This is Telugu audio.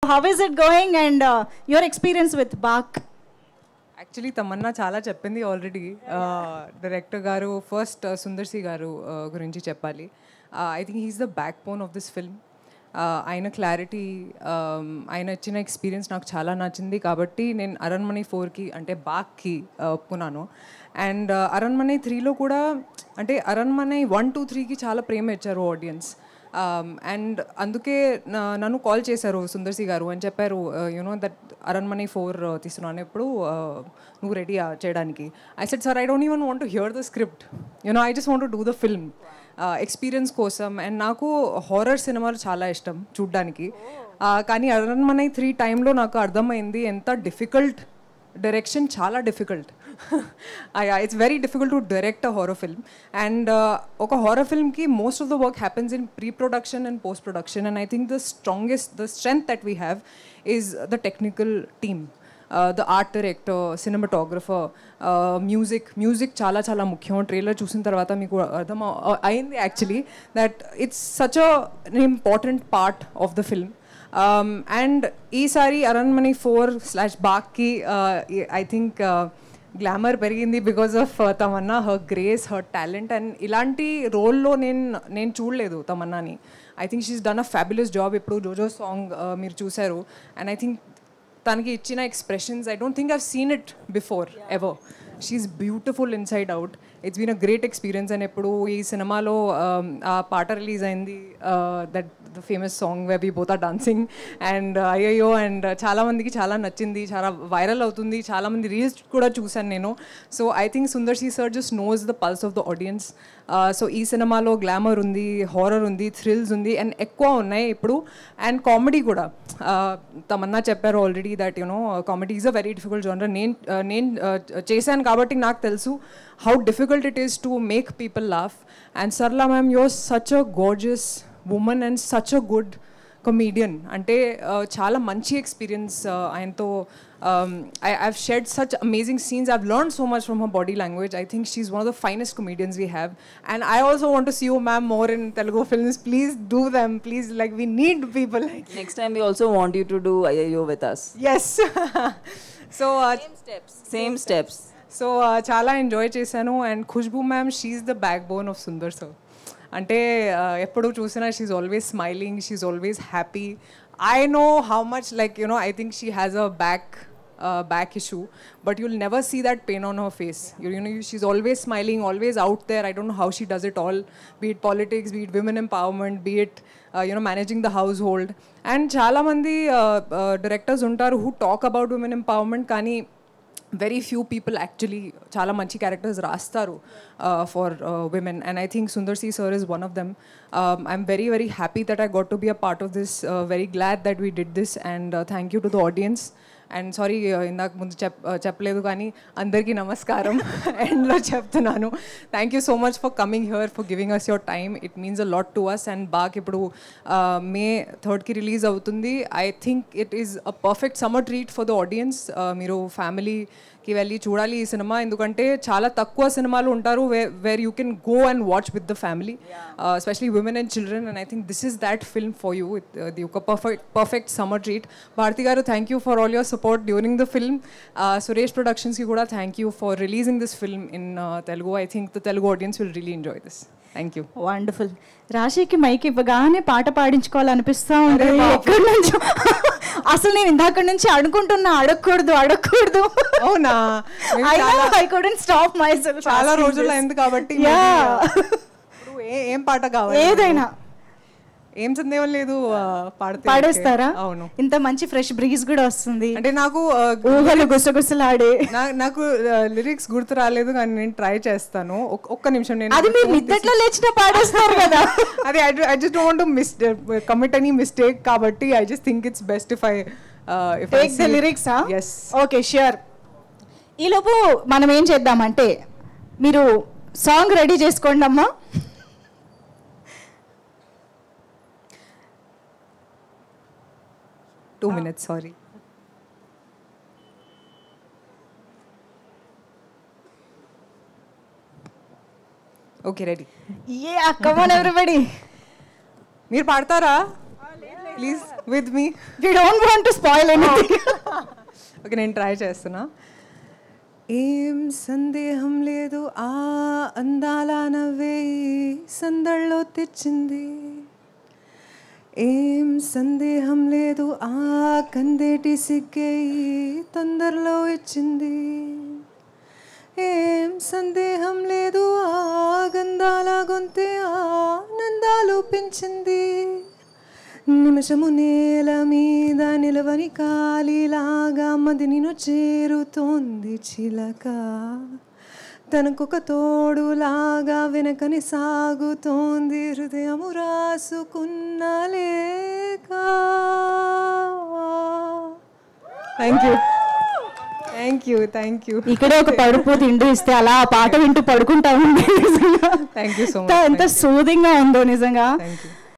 How is it going and your experience with Bach? Actually Tamannaah చాలా చెప్పింది ఆల్రెడీ. డైరెక్టర్ గారు ఫస్ట్ సుందర్ సి గారు గురించి చెప్పాలి. I think he's the backbone of this film. ఆయన క్లారిటీ, ఆయన ఇచ్చిన ఎక్స్పీరియన్స్ నాకు చాలా నచ్చింది. కాబట్టి నేను అరణ్మణి 4కి అంటే బాక్కి ఒప్పుకున్నాను. అండ్ అరణ్మణి 3లో కూడా అంటే అరణ్మణి 1, 2, 3కి చాలా ప్రేమ ఇచ్చారు ఆడియన్స్. అండ్ అందుకే నన్ను కాల్ చేశారు సుందర్ సి గారు అని చెప్పారు, యూనో దట్ అరణ్మణి 4 తీస్తున్నాను, ఎప్పుడు నువ్వు రెడీ చేయడానికి. I said sir, I don't even want to hear the script, you know I just want to do the film experience కోసం. అండ్ నాకు హారర్ సినిమాలు చాలా ఇష్టం చూడ్డానికి. కానీ అరణ్మణి 3 టైంలో నాకు అర్థమైంది ఎంత డిఫికల్ట్ డైరెక్షన్, చాలా difficult. It's very difficult to direct a horror film. And ఒక హారర్ ఫిల్మ్కి most of the work happens in pre production and post production. And I think the strength that we have is the technical team, the art director, cinematographer, music చాలా చాలా ముఖ్యం. ట్రైలర్ చూసిన తర్వాత మీకు అర్థం అయింది actually that it's such an important part of the film. And ఈసారి అరణ్మణి 4/బాక్కి ఐ థింక్ గ్లామర్ పెరిగింది because of Tamannaah, her grace, her talent. And ఇలాంటి రోల్లో నేను చూడలేదు తమన్నాని. I think she's done a fabulous job. ఇప్పుడు జోజో సాంగ్ మీరు చూశారు. అండ్ ఐ థింక్ తనకి ఇచ్చిన expressions, I don't think I've seen it before ever. She's beautiful inside out. It's been a great experience. And ఎప్పుడు ఈ సినిమాలో ఆ పాట రిలీజ్ అయింది, that the famous song way we both are dancing. And అయ్యో, అండ్ చాలామందికి చాలా నచ్చింది, చాలా వైరల్ అవుతుంది, చాలామంది రీల్స్ కూడా చూశాను నేను. So I think Sundar C sir just knows the pulse of the audience. So ఈ సినిమాలో గ్లామర్ ఉంది, హారర్ ఉంది, థ్రిల్స్ ఉంది, అండ్ ఎక్కువ ఉన్నాయి ఇప్పుడు. అండ్ కామెడీ కూడా తమన్నా చెప్పారు already that you know comedy is a very difficult genre. నేను చేశాను కాబట్టి నాకు తెలుసు how difficult it is to make people laugh. And Sarala ma'am, your such a gorgeous woman and such a good comedian. అంటే చాలా మంచి ఎక్స్పీరియన్స్ ఆయనతో. I've shared such amazing scenes. I've learned so much from her body language. I think she's one of the finest comedians we have. And I also want to see you, ma'am, more in Telugu films. Please do them. Please, like, we need people like you. Next time we also want you to do IIO with us. Yes. So Same steps. So చాలా ఎంజాయ్ చేశాను. And Khushbu ma'am, she's the backbone of Sundar sir. అంటే ఎప్పుడు చూసినా she's always smiling, she's always happy. I know how much, like, you know, I think she has a back issue, but you'll never see that pain on her face. You know, she's always smiling, always out there. I don't know how she does it all, be it politics, be it women empowerment, be it you know, managing the household. And chala mandi directors untaru who talk about women empowerment, kani very few people actually chala manchi characters rastaru for women. And I think Sundar C sir is one of them. I'm very very happy that I got to be a part of this. Very glad that we did this. And thank you to the audience. And sorry, ఇందాక ముందు చెప్పలేదు కానీ అందరికీ నమస్కారం ఎండ్లో చెప్తున్నాను. Thank you so much for coming here, for giving us your time. It means a lot to us. And Baak ఇప్పుడు May 3కి రిలీజ్ అవుతుంది. I think it is a perfect summer treat for the audience. మీరు ఫ్యామిలీకి వెళ్ళి చూడాలి ఈ సినిమా, ఎందుకంటే చాలా తక్కువ సినిమాలు ఉంటారు where you can go and watch with the family, especially women and children. And I think this is that film for you. ఇది ఒక పర్ఫెక్ట్ సమ్మర్ ట్రీట్. భారతి గారు, thank you for all your support during the film. Suresh Productions ki kuda thank you for releasing this film in Telugu. I think the Telugu audience will really enjoy this. Thank you. Wonderful. రాశికి మైక్ ఇవ్వగానే పాట పాడించుకోవాలనిపిస్తూ ఉంటుంది ఎక్కడి నుంచో. అసలు నేను ఇందాక నుంచి అనుకుంటున్నా అడగకూడదు. అవునా? I couldn't stop myself. చాలా రోజులు అయింది కాబట్టి ఏం పాట కావాలి? ఏదైనా ఏం సందేహం లేదు, పాడేస్తారా? అవును. ఇంత మంచి ఫ్రెష్ బ్రీజ్ కూడా వస్తుంది. అంటే నాకు ఊహలు గుసగుసలాడే, నాకు లిరిక్స్ గుర్తు రాలేదు, కానీ నేను ట్రై చేస్తాను. ఒక్క నిమిషం. నేను అది మీరు నిద్దట్లో లేచిన పాడేస్తారు కదా. అది I just don't want to commit any mistake, కాబట్టి I just think it's best if I take the lyrics. yes, okay, sure. ఈలోపు మనం ఏం చేద్దామంటే, మీరు సాంగ్ రెడీ చేసుకోండి అమ్మా. Two minutes, sorry. Okay, ready. Yeah, come on everybody. మీరు పాడతారా please? With me. We don't want to spoil anything. Okay, నేను ట్రై చేస్తున్నా. ఏం సందేహం లేదు ఆ అందాల నవ్వే సందళ్ళలో తెచ్చింది. ఏం సందేహం లేదు ఆ కందేటి సిగ్గే తొందరలో ఇచ్చింది. ఏం సందేహం లేదు ఆ గంధాల గొంతే ఆనందాలు పెంచింది. నిమిషము నేల మీద నిలవని కాలిలాగా మది నిన్ను చేరుతోంది చిలక. తనకొక తోడులాగా వెనకని సాగుతోంది హృదయము రాసుకున్న లేక. Thank you. ఇక్కడ ఒక పడుపు తిండి ఇస్తే అలా ఆ పాట వింటూ పడుకుంటా ఉంది. Thank you so much. ఎంత సూదింగ్ గా ఉందో నిజంగా. Thank you.